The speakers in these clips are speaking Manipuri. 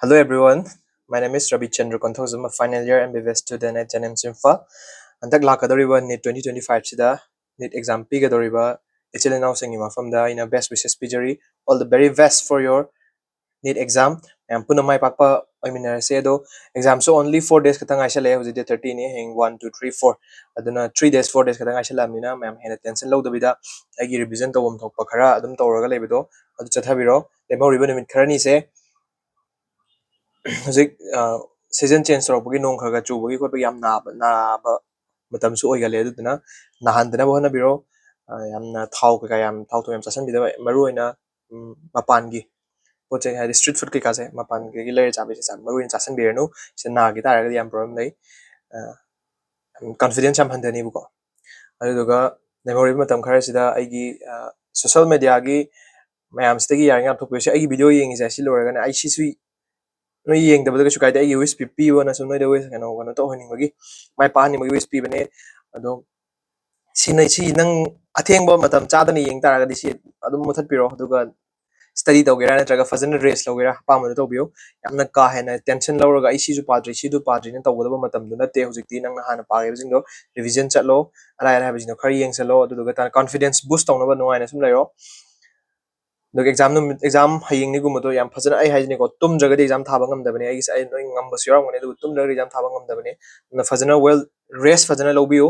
Hello everyone, my name is Ravi Chandra Konthos. I'm a final year MBBS student at JNM Simfa. And that lakadoriba NEET 2025 sida NEET exam pigadoriba ichile now singi mafamda in a best wishes pijari. All the very best for your NEET exam. And puna mai pakpa I mean say do exam so only 4 days katang aisha le hujide 13 hing 1 2 3 4 aduna 3 days 4 days katang aisha lamina ma'am hena tension low dabida agi revision tawam thokpa khara adum tawraga lebido adu chathabiro lemo ribbon minute kharani se hꯧꯖꯤꯛ season change ꯇꯧꯔꯛꯄꯒꯤ ꯅꯣꯡ ꯈꯔ ꯈꯔ ꯆꯨꯕꯒꯤ ꯈꯣꯠꯄꯒꯤ ꯌꯥꯝ ꯅꯥꯕ ꯃꯇꯝꯁꯨ ꯑꯣꯏꯒꯜꯂꯦ ꯑꯗꯨꯗꯨꯅ ꯅꯥꯍꯟꯗꯅꯕ ꯍꯣꯠꯅꯕꯤꯔꯣ ꯌꯥꯝꯅ ꯊꯥꯎ ꯀꯩꯀꯥ ꯌꯥꯝ ꯊꯥꯎ ꯊꯨꯝ ꯌꯥꯝ ꯆꯥꯁꯟꯕꯤꯗꯕ ꯃꯔꯨꯑꯣꯏꯅ ꯃꯄꯥꯟꯒꯤ ꯄꯣꯠ ꯆꯩ ꯍꯥꯏꯗꯤ ꯁ꯭ꯇ꯭ꯔꯤꯠ ꯐꯨꯗ ꯀꯩꯀꯥꯁꯦ ꯃꯄꯥꯟꯒꯤ ꯂꯩꯔ ꯆꯥꯕꯁꯦ ꯃꯔꯨꯑꯣꯏꯅ ꯆꯥꯁꯟꯕꯤꯔꯅꯨ ꯁꯤꯗ ꯅꯥꯒꯤ ꯇꯥꯔꯒꯗꯤ ꯌꯥꯝ ꯄ꯭ꯔꯣꯕ꯭ꯂꯦꯝ ꯂꯩ ꯀꯟꯐꯤꯗꯦꯟꯁ ꯌꯥꯝ ꯍꯟꯊꯅꯤꯕꯀꯣ ꯑꯗꯨꯗꯨꯒ ꯂꯩꯍꯧꯔꯤꯕ ꯃꯇꯝ ꯈꯔꯁꯤꯗ ꯑꯩꯒꯤ ꯁꯣꯁꯤꯌꯦꯜ ꯃꯦꯗꯤꯌꯥꯒꯤ ꯃꯌꯥꯝꯁꯤꯗꯒꯤ ꯌꯥꯔꯤꯉꯩ ꯉꯥꯛꯊꯣꯛꯄꯤꯌꯨ ꯑꯩꯒꯤ ꯚꯤꯗꯤꯑꯣ ꯌꯦꯡꯉꯤꯁꯦ ꯁꯤ ꯂꯣꯏꯔꯒꯅ ꯑꯩ ꯁꯤꯁꯨ noi yeng da bada shukai da ai wish pipi wana so noi da wish kana to honing bagi mai pa ni wish pi bane ado sinai si nang atheng ba matam cha da ni yeng tara ga di si adum muthat piro aduga study tawgera na traga fazana rest lawgera pa ma to biyo yamna ka hena tension lawraga ai si ju padri si du padri na tawda ba matam du na te hojikti nang na hana pa ga jing do revision chatlo ala ala ba jing do khari yeng salo aduga ta confidence boost tawna ba no ai na sum layo ꯗꯨꯒ ꯑꯦꯛꯖꯥꯝ ꯍꯌꯦꯡꯅꯤꯒꯨꯝꯕꯗꯣ ꯌꯥꯝ ꯐꯖꯅ ꯑꯩ ꯍꯥꯏꯖꯤꯅꯤꯀꯣ ꯇꯨꯝꯗ꯭ꯔꯒꯗꯤ ꯑꯦꯛꯖꯥꯝ ꯊꯥꯕ ꯉꯝꯗꯕꯅꯤ ꯑꯩꯒꯤꯁꯦ ꯑꯩ ꯅꯣꯏ ꯉꯝꯕꯁꯨ ꯌꯥꯎꯔꯝꯒꯅꯤ ꯑꯗꯨꯕꯨ ꯇꯨꯝꯗ꯭ꯔꯒꯗꯤ ꯑꯦꯛꯖꯥꯝ ꯊꯥꯕ ꯉꯝꯗꯕꯅꯤ ꯑꯗꯨꯅ ꯐꯖꯅ ꯔꯦꯁ ꯐꯖꯅ ꯂꯧꯕꯤꯌꯨ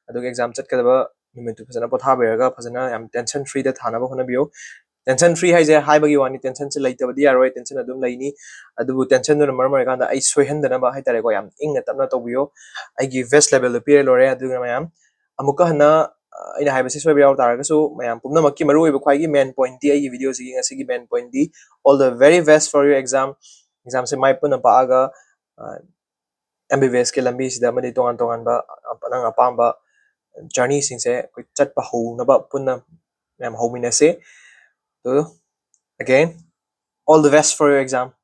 ꯑꯗꯨꯒ ꯑꯦꯛꯖꯥꯝ ꯆꯠꯀꯗꯕ ꯅꯨꯃꯤꯠꯇꯨ ꯐꯖꯅ ꯄꯣꯊꯥꯕꯤꯔꯒ ꯐꯖꯅ ꯌꯥꯝ ꯇꯦꯟꯁꯟ ꯐ꯭ꯔꯤꯗ ꯊꯥꯅꯕ ꯍꯣꯠꯅꯕꯤꯌꯨ ꯇꯦꯟꯁꯟ ꯐ꯭ꯔꯤ ꯍꯥꯏꯁꯦ ꯍꯥꯏꯕꯒꯤ ꯋꯥꯅꯤ ꯇꯦꯟꯁꯟꯁꯦ ꯂꯩꯇꯕꯗꯤ ꯌꯥꯔꯣꯏ ꯇꯦꯟꯁꯟ ꯑꯗꯨꯝ ꯂꯩꯅꯤ ꯑꯗꯨꯕꯨ ꯇꯦꯟꯁꯟꯗꯨꯅ ꯃꯔꯝ ꯑꯣꯏꯔꯀꯥꯟꯗ ꯑꯩ ꯁꯣꯏꯍꯟꯗꯅꯕ ꯍꯥꯏꯇꯥꯔꯦꯀꯣ ꯌꯥꯝ ꯏꯪꯅ ꯇꯞꯅ ꯇꯧꯕꯤꯌꯨ ꯑꯩꯒꯤ ꯕꯦꯁ ꯂꯦꯚꯦꯜꯗꯣ ꯄꯤꯔ ꯂꯣꯏꯔꯦ ꯑꯗꯨꯒ ꯃꯌꯥꯝ ꯑꯃꯨꯛꯀ ꯍꯟꯅ ꯑꯩꯅ ꯍꯥꯏꯕꯁꯤ ꯁꯣꯏꯕ ꯌꯥꯎ ꯇꯥꯔꯒꯁꯨ ꯃꯌꯥꯝ ꯄꯨꯝꯅꯃꯛꯀꯤ ꯃꯔꯨꯑꯣꯏꯕ ꯈ꯭ꯋꯥꯏꯒꯤ ꯃꯦꯟ ꯄꯣꯏꯟꯇꯤ ꯑꯩꯒꯤ ꯚꯤꯗꯤꯑꯣꯁꯤꯒꯤ ꯉꯁꯤꯒꯤ ꯃꯦꯟ ꯄꯣꯏꯟꯇꯤ all the very best for your exam se mai puna paaga MBBS ke lambi sida madi tongan tongan ba nang apamba journey sing se koi chat pa ho na ba puna mem ho mina se so again all the best for your exam